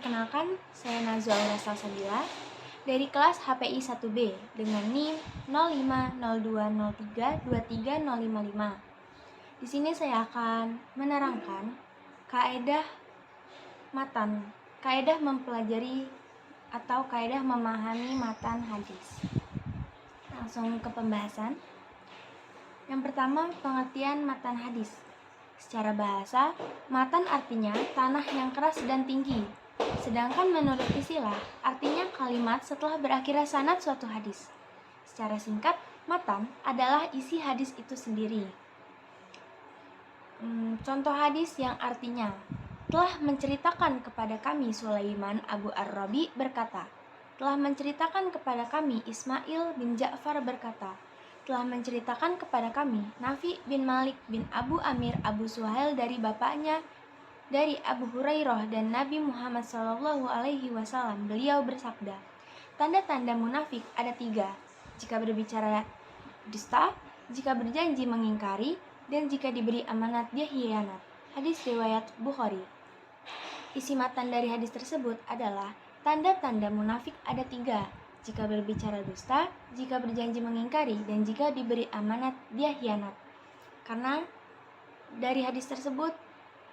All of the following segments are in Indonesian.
Perkenalkan, saya Nazwa Aura Salsabila dari kelas HPI 1B dengan NIM 050203-23055. Di sini saya akan menerangkan kaedah matan, kaedah mempelajari atau kaedah memahami matan hadis. Langsung ke pembahasan. Yang pertama, pengertian matan hadis. Secara bahasa, matan artinya tanah yang keras dan tinggi. Sedangkan menurut istilah, artinya kalimat setelah berakhirnya sanad suatu hadis. Secara singkat, matan adalah isi hadis itu sendiri. Contoh hadis yang artinya, telah menceritakan kepada kami Sulaiman Abu Ar-Rabi berkata, telah menceritakan kepada kami Ismail bin Ja'far berkata, telah menceritakan kepada kami Nafi bin Malik bin Abu Amir Abu Suhail dari bapaknya dari Abu Hurairah dan Nabi Muhammad SAW. Beliau bersabda, tanda-tanda munafik ada 3, jika berbicara dusta, jika berjanji mengingkari, dan jika diberi amanat dia hianat. Hadis riwayat Bukhari. Isi matan dari hadis tersebut adalah tanda-tanda munafik ada 3, jika berbicara dusta, jika berjanji mengingkari, dan jika diberi amanat dia hianat. Karena dari hadis tersebut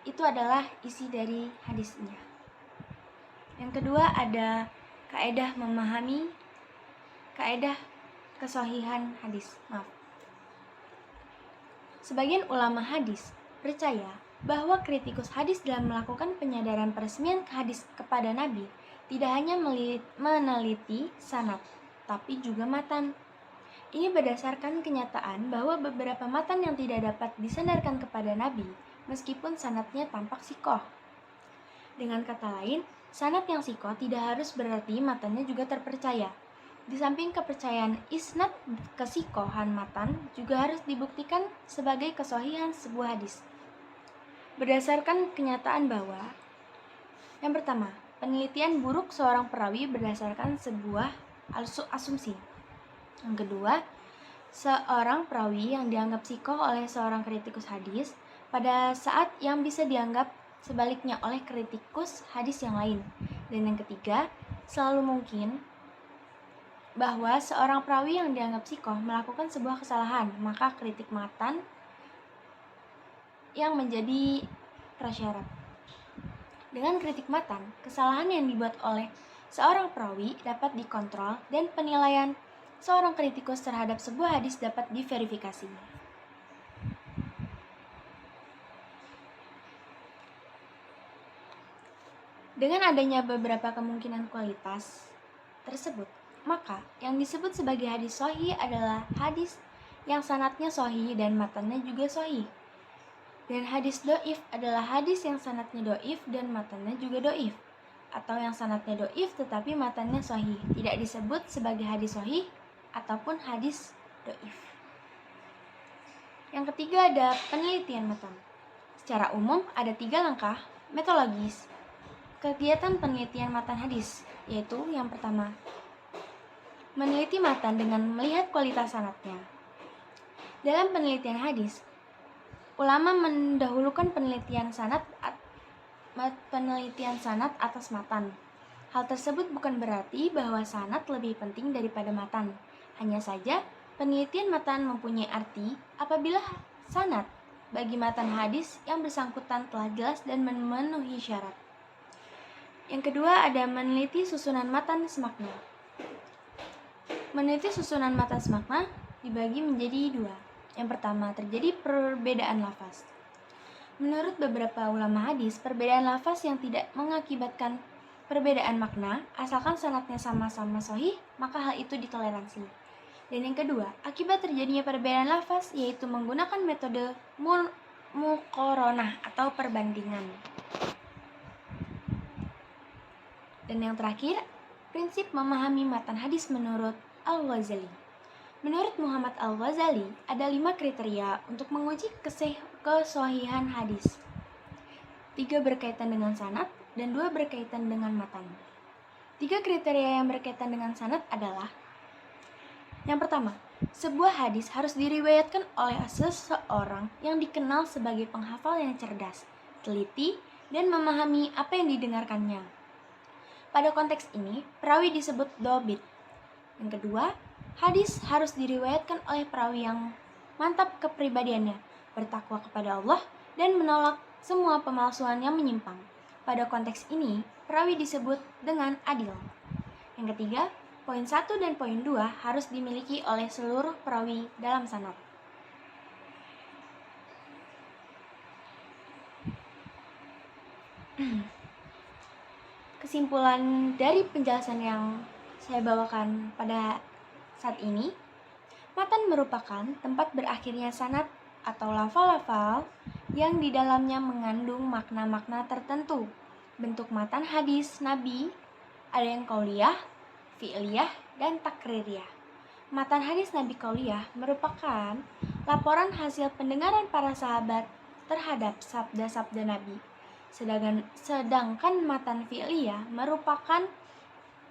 itu adalah isi dari hadisnya. Yang kedua ada kaedah memahami, kaedah kesohihan hadis. Sebagian ulama hadis percaya bahwa kritikus hadis dalam melakukan penyadaran peresmian hadis kepada Nabi tidak hanya meneliti sanad, tapi juga matan. Ini berdasarkan kenyataan bahwa beberapa matan yang tidak dapat disandarkan kepada Nabi, meskipun sanadnya tampak sikoh. Dengan kata lain, sanad yang sikoh tidak harus berarti matannya juga terpercaya. Di samping kepercayaan isnad kesikohan matan juga harus dibuktikan sebagai kesohihan sebuah hadis. Berdasarkan kenyataan bahwa, yang pertama, penelitian buruk seorang perawi berdasarkan sebuah asumsi. Yang kedua, seorang perawi yang dianggap sikoh oleh seorang kritikus hadis pada saat yang bisa dianggap sebaliknya oleh kritikus hadis yang lain. Dan yang ketiga, selalu mungkin bahwa seorang perawi yang dianggap sikoh melakukan sebuah kesalahan, maka kritik matan yang menjadi prasyarat. Dengan kritik matan, kesalahan yang dibuat oleh seorang perawi dapat dikontrol dan penilaian seorang kritikus terhadap sebuah hadis dapat diverifikasi. Dengan adanya beberapa kemungkinan kualitas tersebut, maka yang disebut sebagai hadis sahih adalah hadis yang sanadnya sahih dan matannya juga sahih. Dan hadis doif adalah hadis yang sanadnya doif dan matannya juga doif, atau yang sanadnya doif tetapi matannya sahih, tidak disebut sebagai hadis sahih ataupun hadis doif. Yang ketiga ada penelitian matan. Secara umum ada 3 langkah metodologis kegiatan penelitian matan hadis, yaitu yang pertama, meneliti matan dengan melihat kualitas sanadnya. Dalam penelitian hadis, ulama mendahulukan penelitian sanad atas matan. Hal tersebut bukan berarti bahwa sanad lebih penting daripada matan. Hanya saja, penelitian matan mempunyai arti apabila sanad bagi matan hadis yang bersangkutan telah jelas dan memenuhi syarat. Yang kedua ada meneliti susunan matan semakna. Meneliti susunan matan semakna dibagi menjadi 2. Yang pertama, terjadi perbedaan lafaz. Menurut beberapa ulama hadis, perbedaan lafaz yang tidak mengakibatkan perbedaan makna, asalkan sanadnya sama-sama sahih, maka hal itu ditoleransi. Dan yang kedua, akibat terjadinya perbedaan lafaz yaitu menggunakan metode muqaranah atau perbandingan. Dan yang terakhir, prinsip memahami matan hadis menurut Al-Ghazali. Menurut Muhammad Al-Ghazali, ada 5 kriteria untuk menguji kesohihan hadis. 3 berkaitan dengan sanad dan 2 berkaitan dengan matan. 3 kriteria yang berkaitan dengan sanad adalah: yang pertama, sebuah hadis harus diriwayatkan oleh seseorang yang dikenal sebagai penghafal yang cerdas, teliti, dan memahami apa yang didengarkannya. Pada konteks ini, perawi disebut dobit. Yang kedua, hadis harus diriwayatkan oleh perawi yang mantap kepribadiannya, bertakwa kepada Allah, dan menolak semua pemalsuan yang menyimpang. Pada konteks ini, perawi disebut dengan adil. Yang ketiga, poin 1 dan poin 2 harus dimiliki oleh seluruh perawi dalam sanad. Kesimpulan dari penjelasan yang saya bawakan pada saat ini, matan merupakan tempat berakhirnya sanad atau lafal-lafal yang di dalamnya mengandung makna-makna tertentu. Bentuk matan hadis Nabi ada yang qauliyah, fi'liyah, dan takririyah. Matan hadis Nabi qauliyah merupakan laporan hasil pendengaran para sahabat terhadap sabda-sabda Nabi. Sedangkan matan fi'liyah merupakan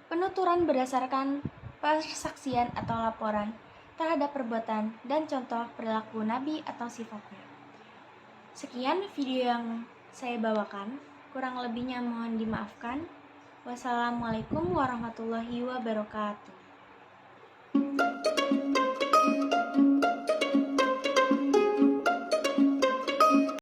penuturan berdasarkan persaksian atau laporan terhadap perbuatan dan contoh perilaku Nabi atau sifatnya. Sekian video yang saya bawakan, kurang lebihnya mohon dimaafkan. Wassalamualaikum warahmatullahi wabarakatuh.